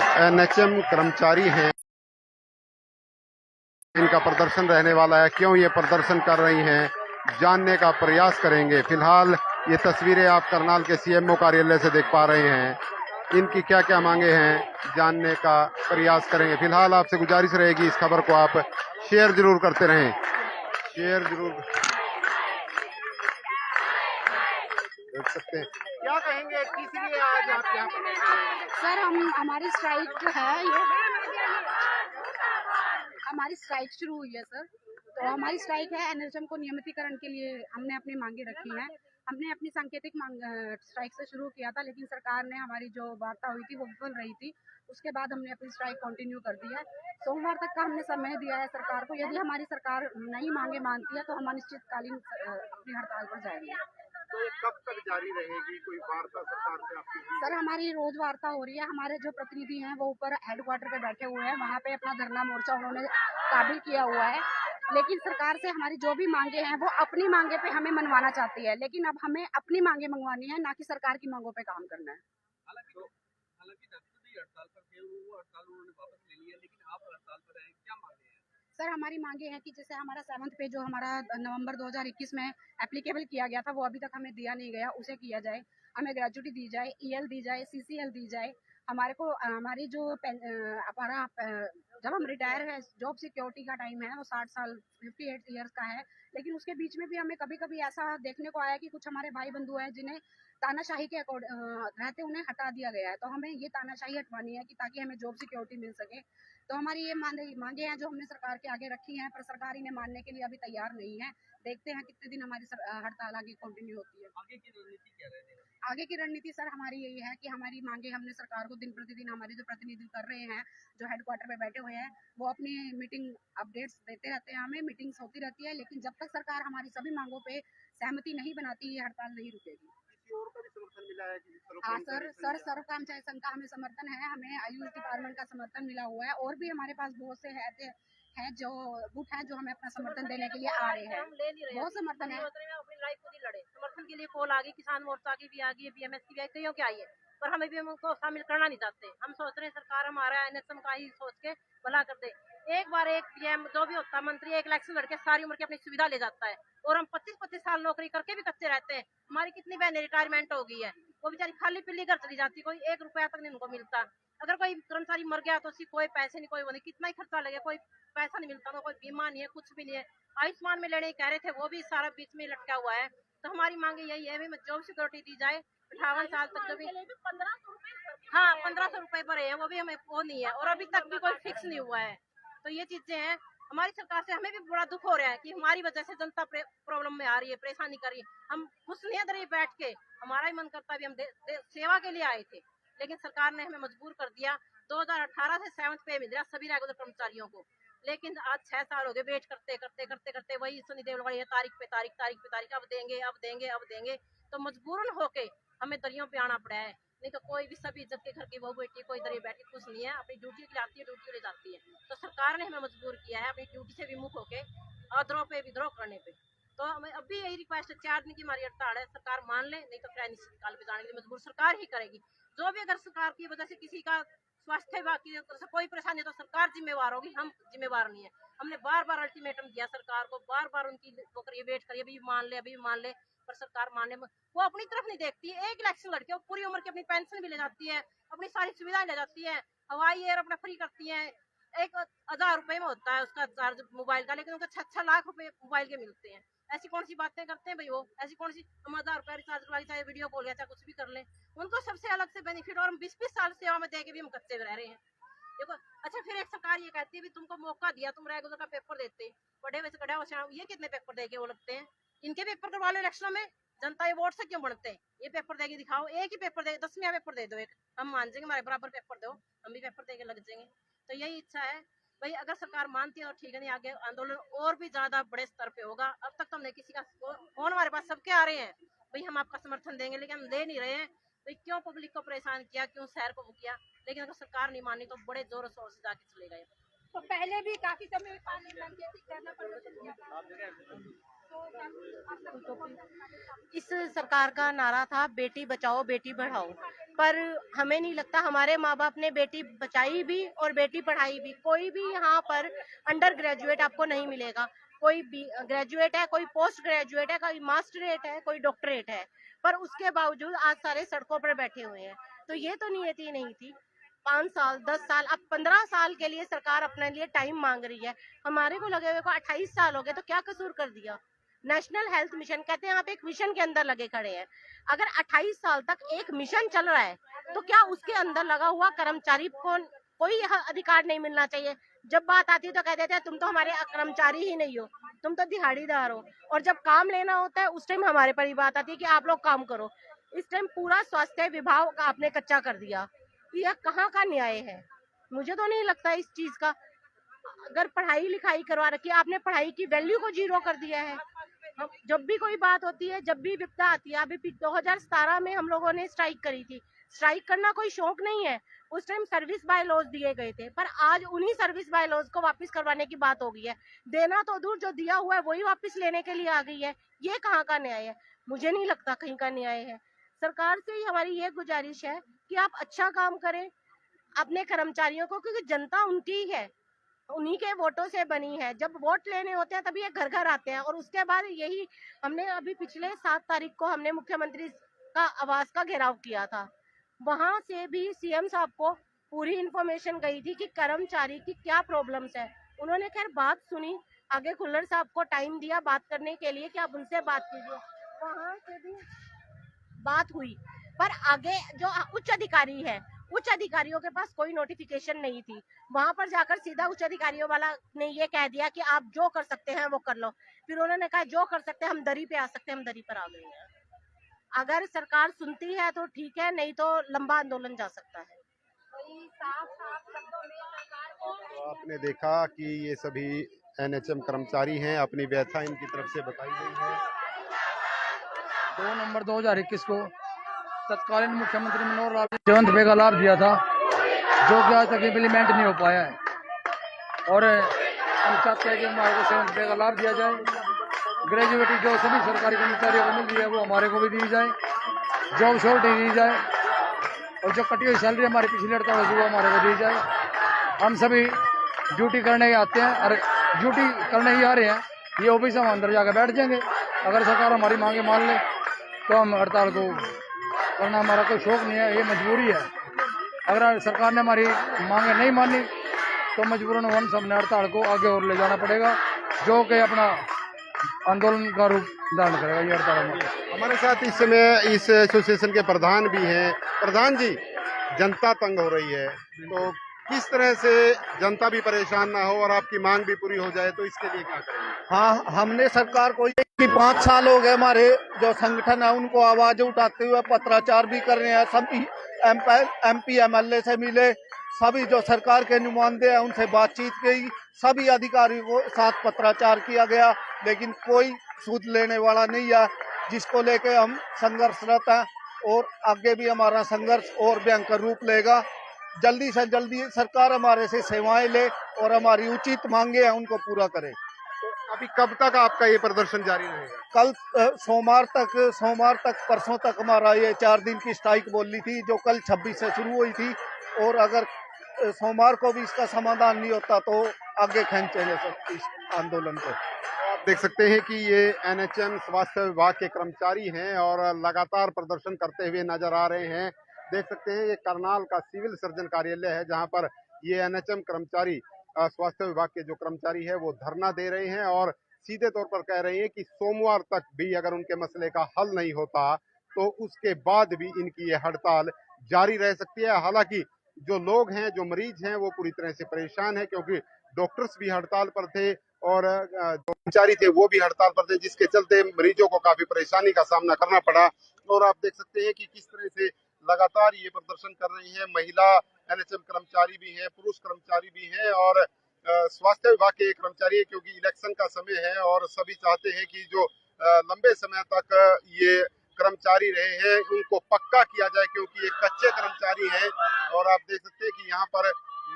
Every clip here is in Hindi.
एनएचएम कर्मचारी हैं, इनका प्रदर्शन रहने वाला है। क्यों ये प्रदर्शन कर रही हैं, जानने का प्रयास करेंगे। फिलहाल ये तस्वीरें आप करनाल के सीएमओ कार्यालय से देख पा रहे हैं। इनकी क्या क्या मांगे हैं, जानने का प्रयास करेंगे। फिलहाल आपसे गुजारिश रहेगी, इस खबर को आप शेयर जरूर करते रहें, शेयर जरूर देख सकते हैं। क्या कहेंगे, किस लिए आज आप यहाँ पर? सर, हमारी स्ट्राइक है, ये हमारी स्ट्राइक शुरू हुई है सर। तो हमारी स्ट्राइक है एनएचएम को नियमितीकरण के लिए। हमने अपनी मांगे रखी हैं। हमने अपनी सांकेतिक स्ट्राइक से शुरू किया था, लेकिन सरकार ने हमारी जो वार्ता हुई थी वो विफल रही थी। उसके बाद हमने अपनी स्ट्राइक कंटिन्यू कर दी है। सोमवार तक का हमने समय दिया है सरकार को। यदि हमारी सरकार नई मांगे मानती है तो हम अनिश्चितकालीन अपनी हड़ताल पर जाएंगे। तो कब तक जारी रहेगी, कोई वार्ता सरकार से आपकी? सर, हमारी रोज वार्ता हो रही है। हमारे जो प्रतिनिधि हैं वो ऊपर हेडक्वार्टर पे बैठे हुए हैं, वहाँ पे अपना धरना मोर्चा उन्होंने काबिल किया हुआ है। लेकिन सरकार से हमारी जो भी मांगे हैं वो अपनी मांगे पे हमें मनवाना चाहती है, लेकिन अब हमें अपनी मांगे मंगवानी है, ना कि सरकार की मांगों पे काम करना है। हालांकि डॉक्टर भी हड़ताल पर थे, वो हड़ताल उन्होंने वापस ले लिया, लेकिन आप हड़ताल पर हैं, क्या मांगे हैं? सर, हमारी मांगे हैं कि जैसे हमारा 7th पे जो हमारा नवंबर 2021 में एप्लीकेबल किया गया था वो अभी तक हमें दिया नहीं गया, उसे किया जाए। हमें ग्रेजुटी दी जाए, ईएल दी जाए, सीसीएल दी जाए। हमारे को हमारी जो हमारा जब हम रिटायर है, जॉब सिक्योरिटी का टाइम है वो 60 साल 58 ईयर्स का है। लेकिन उसके बीच में भी हमें कभी कभी ऐसा देखने को आया कि कुछ हमारे भाई बंधु हैं जिन्हें तानाशाही के रहते उन्हें हटा दिया गया है। तो हमें ये तानाशाही हटवानी है कि ताकि हमें जॉब सिक्योरिटी मिल सके। तो हमारी ये मांगे हैं जो हमने सरकार के आगे रखी हैं, पर सरकार इन्हें मानने के लिए अभी तैयार नहीं है। देखते हैं कितने दिन हमारी हड़ताल आगे कंटिन्यू होती है। आगे की रणनीति क्या रहेगी? आगे की रणनीति सर हमारी यही है कि हमारी मांगे हमने सरकार को दिन प्रतिदिन हमारे जो प्रतिनिधि कर रहे हैं, जो हेडक्वार्टर पे बैठे हुए हैं, वो अपनी मीटिंग अपडेट्स देते रहते हैं। हमें मीटिंग्स होती रहती है, लेकिन जब तक सरकार हमारी सभी मांगों पे सहमति नहीं बनाती, ये हड़ताल नहीं रुकेगी। और का भी समर्थन मिला है? हाँ सर, सर्व कर्मचारी संघ का हमें समर्थन है। हमें आयुष डिपार्टमेंट का समर्थन मिला हुआ है, और भी हमारे पास बहुत से है जो गुट है जो हमें अपना समर्थन देने के लिए आ रहे हैं। बहुत समर्थन है। अपनी लाइफ खुद ही लड़े, समर्थन के लिए कॉल आ गई, किसान मोर्चा की भी आ गई है, बीएमएस की भी आई, कईयों की आई है, पर हमें भी उनको शामिल करना नहीं चाहते। हम सोच रहे हैं सरकार हमारा एनएचएम का ही सोच के भला कर दे। एक बार एक पीएम जो भी होता है मंत्री, एक इलेक्शन लड़के सारी उम्र की अपनी सुविधा ले जाता है, और हम 25-25 साल नौकरी करके भी कच्चे रहते हैं। हमारी कितनी बहनें रिटायरमेंट हो गई है, वो बेचारी खाली पिल्ली घर चली जाती, कोई 1 रुपया तक नहीं उनको मिलता। अगर कोई कर्मचारी मर गया तो उसकी कोई पैसे नहीं, कोई वो नहीं, कितना ही खर्चा लगे, कोई पैसा नहीं मिलता, कोई बीमा नहीं है, कुछ भी नहीं है। आयुष्मान में लेने कह रहे थे, वो भी सारा बीच में लटका हुआ है। तो हमारी मांगे यही है, जॉब सिक्योरिटी दी जाए। 58 साल तक जो भी 1500 रुपए पर है, वो भी हमें वो नहीं है, और अभी तक भी कोई फिक्स नहीं हुआ है। तो ये चीजें हैं हमारी सरकार से। हमें भी बड़ा दुख हो रहा है कि हमारी वजह से जनता प्रॉब्लम में आ रही है, परेशानी कर रही है। हम खुश नहीं है बैठ के, हमारा ही मन करता भी हम सेवा के लिए आए थे, लेकिन सरकार ने हमें मजबूर कर दिया। 2018 से 7th पे मिल रहा सभी रेगुलर कर्मचारियों को, लेकिन आज 6 साल हो गए वेट करते करते करते करते। वही सुनी देवल ये तारीख पे तारीख, तारीख पे तारीख, अब देंगे अब देंगे अब देंगे। तो मजबूरन होके हमें दरियों पे आना पड़ा है, नहीं तो कोई भी सभी इज्जत के घर की बहू बेटी कोई दरिया बैठी खुश नहीं है, अपनी ड्यूटी के लिए आती है, ड्यूटी के लिए जाती है। तो सरकार ने हमें मजबूर किया है अपनी ड्यूटी से विमुख होके अद्रोह पे विद्रोह करने पे। तो हमें अभी यही रिक्वेस्ट है, 4 दिन की हमारी हड़ताल है, सरकार मान ले, नहीं तो फिर अनिश्चितकाल पे जाने के लिए मजबूर सरकार ही करेगी। जो भी अगर सरकार की वजह से किसी का स्वास्थ्य विभाग की तरफ से कोई परेशानी है तो सरकार जिम्मेवार होगी, हम जिम्मेवार नहीं है। हमने बार बार अल्टीमेटम दिया सरकार को, बार बार उनकी वो करिए, वेट करिए, अभी मान ले अभी मान ले, पर सरकार मानने में वो अपनी तरफ नहीं देखती है। एक इलेक्शन लड़के वो पूरी उम्र की अपनी पेंशन भी ले जाती है, अपनी सारी सुविधाएं ले जाती है, हवाई एयर अपना फ्री करती है। 1000 रुपए में होता है उसका चार्ज मोबाइल का, लेकिन उनको 6 लाख रुपए मोबाइल के मिलते हैं। ऐसी कौन सी बातें करते हैं भाई वो, ऐसी कौन सी? हम 1000 रुपया रिचार्ज करवा, चाहे वीडियो कॉल या चाहे कुछ भी कर ले, उनको सबसे अलग से बेनिफिट, और हम 20-20 साल सेवा में दे के भी हम कच्चे रह रहे हैं। देखो, अच्छा फिर एक सरकार ये कहती है भी तुमको मौका दिया, तुम रेगुलर का पेपर देते, बड़े वैसे कड़ा हो, ये कितने पेपर देके वो लगते हैं? इनके पेपर करवा लो इलेक्शनों में, जनता ये वोट से क्यों बढ़ते हैं? ये पेपर देके दिखाओ, एक ही पेपर दे, 10वां पेपर दे दो एक, हम मान जाएंगे, हमारे बराबर पेपर दो, हम भी पेपर देके लग जाएंगे। तो यही इच्छा है भाई, अगर सरकार मानती है तो ठीक है, नहीं आगे आंदोलन और भी ज्यादा बड़े स्तर पे होगा। अब तक तो हमने किसी का फोन हमारे पास सबके आ रहे हैं, भाई हम आपका समर्थन देंगे, लेकिन हम दे नहीं रहे हैं। भाई क्यों पब्लिक को परेशान किया, क्यों शहर को किया? लेकिन अगर सरकार नहीं मानी तो बड़े जोर शोर से जाके चले गए। तो पहले भी काफी समय इस सरकार का नारा था बेटी बचाओ बेटी बढ़ाओ, पर हमें नहीं लगता हमारे माँ बाप ने बेटी बचाई भी और बेटी पढ़ाई भी। कोई भी यहाँ पर अंडर ग्रेजुएट आपको नहीं मिलेगा। कोई ग्रेजुएट है, कोई पोस्ट ग्रेजुएट है, कोई मास्टरेट है, कोई डॉक्टरेट है, पर उसके बावजूद आज सारे सड़कों पर बैठे हुए हैं। तो ये तो नियति नहीं थी। 5 साल 10 साल अब 15 साल के लिए सरकार अपने लिए टाइम मांग रही है। हमारे को लगे हुए को 28 साल हो गए, तो क्या कसूर कर दिया? नेशनल हेल्थ मिशन कहते हैं, आप एक मिशन के अंदर लगे खड़े हैं। अगर 28 साल तक एक मिशन चल रहा है तो क्या उसके अंदर लगा हुआ कर्मचारी को कोई अधिकार नहीं मिलना चाहिए? जब बात आती है तो कह देते हैं तुम तो हमारे कर्मचारी ही नहीं हो, तुम तो दिहाड़ीदार हो। और जब काम लेना होता है उस टाइम हमारे पर ही बात आती है कि आप लोग काम करो। इस टाइम पूरा स्वास्थ्य विभाग का आपने कच्चा कर दिया। यह कहाँ का न्याय है? मुझे तो नहीं लगता इस चीज का। अगर पढ़ाई लिखाई करवा रखी है आपने, पढ़ाई की वैल्यू को जीरो कर दिया है। जब भी कोई बात होती है, जब भी विपदा आती है, अभी 2017 में हम लोगों ने स्ट्राइक करी थी। स्ट्राइक करना कोई शौक नहीं है, उस टाइम सर्विस बाय लॉज दिए गए थे, पर आज उन्हीं सर्विस बाय लॉज को वापस करवाने की बात हो गई है। देना तो दूर, जो दिया हुआ है वही वापस लेने के लिए आ गई है। ये कहाँ का न्याय है? मुझे नहीं लगता कहीं का न्याय है। सरकार से ही हमारी ये गुजारिश है कि आप अच्छा काम करें अपने कर्मचारियों को, क्योंकि जनता उनकी ही है, उन्हीं के वोटों से बनी है। जब वोट लेने होते हैं तभी ये घर घर आते हैं। और उसके बाद यही हमने अभी पिछले 7 तारीख को हमने मुख्यमंत्री का आवास का घेराव किया था। वहां से भी सीएम साहब को पूरी इंफॉर्मेशन गई थी कि कर्मचारी की क्या प्रॉब्लम्स है। उन्होंने खैर बात सुनी, आगे खुल्लर साहब को टाइम दिया बात करने के लिए कि आप उनसे बात कीजिए। वहां से भी बात हुई, पर आगे जो उच्च अधिकारी है, उच्च अधिकारियों के पास कोई नोटिफिकेशन नहीं थी। वहां पर जाकर सीधा उच्च अधिकारियों वाला ने ये कह दिया कि आप जो कर सकते हैं वो कर लो। फिर उन्होंने कहा जो कर सकते हैं हम दरी पे आ सकते हैं, हम दरी पर आ गए हैं। अगर सरकार सुनती है तो ठीक है, नहीं तो लंबा आंदोलन जा सकता है। तो आपने देखा कि ये सभी एनएचएम कर्मचारी हैं, अपनी व्यथा इनकी तरफ से बताई गई है। 2 नवंबर 2021 को तत्कालीन मुख्यमंत्री मनोहर लाल ने 7 पे का लाभ दिया था, जो कि आज तक इम्प्लीमेंट नहीं हो पाया है। और हम चाहते हैं कि हमारे को 7 पे का लाभ दिया जाए। ग्रेजुएटी जो सभी सरकारी कर्मचारियों को मिल रही है वो हमारे को भी दी जाए। जॉब शॉर्टी दी जाए, और जो कटी हुई सैलरी हमारी पिछली हड़ताल हुई वो हमारे को दी जाए। हम सभी ड्यूटी करने आते हैं और ड्यूटी करने ही आ रहे हैं, ये ऑफिस हम अंदर जाकर बैठ जाएंगे। अगर सरकार हमारी मांगे मान ले तो हम हड़ताल को करना हमारा कोई शौक नहीं है, ये मजबूरी है। अगर सरकार ने हमारी मांगे नहीं मानी तो मजबूरन हम सबने हड़ताल को आगे और ले जाना पड़ेगा, जो कि अपना आंदोलन का रूप धारण करेगा। ये हड़ताल हमारे साथ इस समय इस एसोसिएशन के प्रधान भी हैं। प्रधान जी, जनता तंग हो रही है, तो किस तरह से जनता भी परेशान ना हो और आपकी मांग भी पूरी हो जाए, तो इसके लिए क्या करेंगे? हाँ, हमने सरकार को 5 साल हो गए, हमारे जो संगठन है उनको आवाज उठाते हुए पत्राचार भी कर रहे हैं। सभी एमपी एमएलए से मिले, सभी जो सरकार के नुमाइंदे हैं उनसे बातचीत की, सभी अधिकारियों को साथ पत्राचार किया गया, लेकिन कोई सूद लेने वाला नहीं है, जिसको लेके हम संघर्षरत हैं। और आगे भी हमारा संघर्ष और भयंकर रूप लेगा। जल्दी से जल्दी सरकार हमारे से सेवाएं ले और हमारी उचित मांगे हैं उनको पूरा करे। तो अभी कब तक आपका ये प्रदर्शन जारी रहेगा? कल सोमवार तक परसों तक हमारा ये 4 दिन की स्ट्राइक बोली थी, जो कल 26 से शुरू हुई थी। और अगर सोमवार को भी इसका समाधान नहीं होता तो आगे खींचेंगे सब इस आंदोलन को। आप देख सकते हैं कि ये एनएचएम स्वास्थ्य विभाग के कर्मचारी हैं और लगातार प्रदर्शन करते हुए नजर आ रहे हैं। देख सकते हैं ये करनाल का सिविल सर्जन कार्यालय है, जहां पर ये एनएचएम कर्मचारी स्वास्थ्य विभाग के जो कर्मचारी है वो धरना दे रहे हैं और सीधे तौर पर कह रहे हैं कि सोमवार तक भी अगर उनके मसले का हल नहीं होता तो उसके बाद भी इनकी ये हड़ताल जारी रह सकती है। हालांकि जो लोग हैं, जो मरीज हैं, वो पूरी तरह से परेशान है, क्योंकि डॉक्टर्स भी हड़ताल पर थे और जो कर्मचारी थे वो भी हड़ताल पर थे, जिसके चलते मरीजों को काफी परेशानी का सामना करना पड़ा। और आप देख सकते हैं कि किस तरह से लगातार ये प्रदर्शन कर रही है। महिला एनएचएम कर्मचारी भी हैं, पुरुष कर्मचारी भी हैं और स्वास्थ्य विभाग के कर्मचारी है, क्योंकि इलेक्शन का समय है और सभी चाहते हैं कि जो लंबे समय तक ये कर्मचारी रहे हैं उनको पक्का किया जाए, क्योंकि ये कच्चे कर्मचारी हैं। और आप देख सकते हैं कि यहाँ पर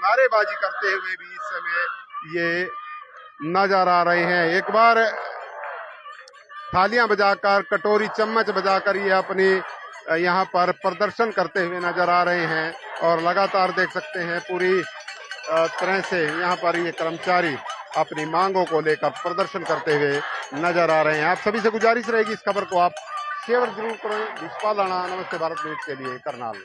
नारेबाजी करते हुए भी इस समय ये नजर आ रहे हैं। एक बार थालियां बजाकर, कटोरी चम्मच बजाकर ये अपनी यहाँ पर प्रदर्शन करते हुए नजर आ रहे हैं और लगातार देख सकते हैं पूरी तरह से यहाँ पर ये कर्मचारी अपनी मांगों को लेकर प्रदर्शन करते हुए नजर आ रहे हैं। आप सभी से गुजारिश रहेगी इस खबर को आप शेयर जरूर करें। विश्वाल राणा, नमस्ते भारत न्यूज के लिए, करनाल।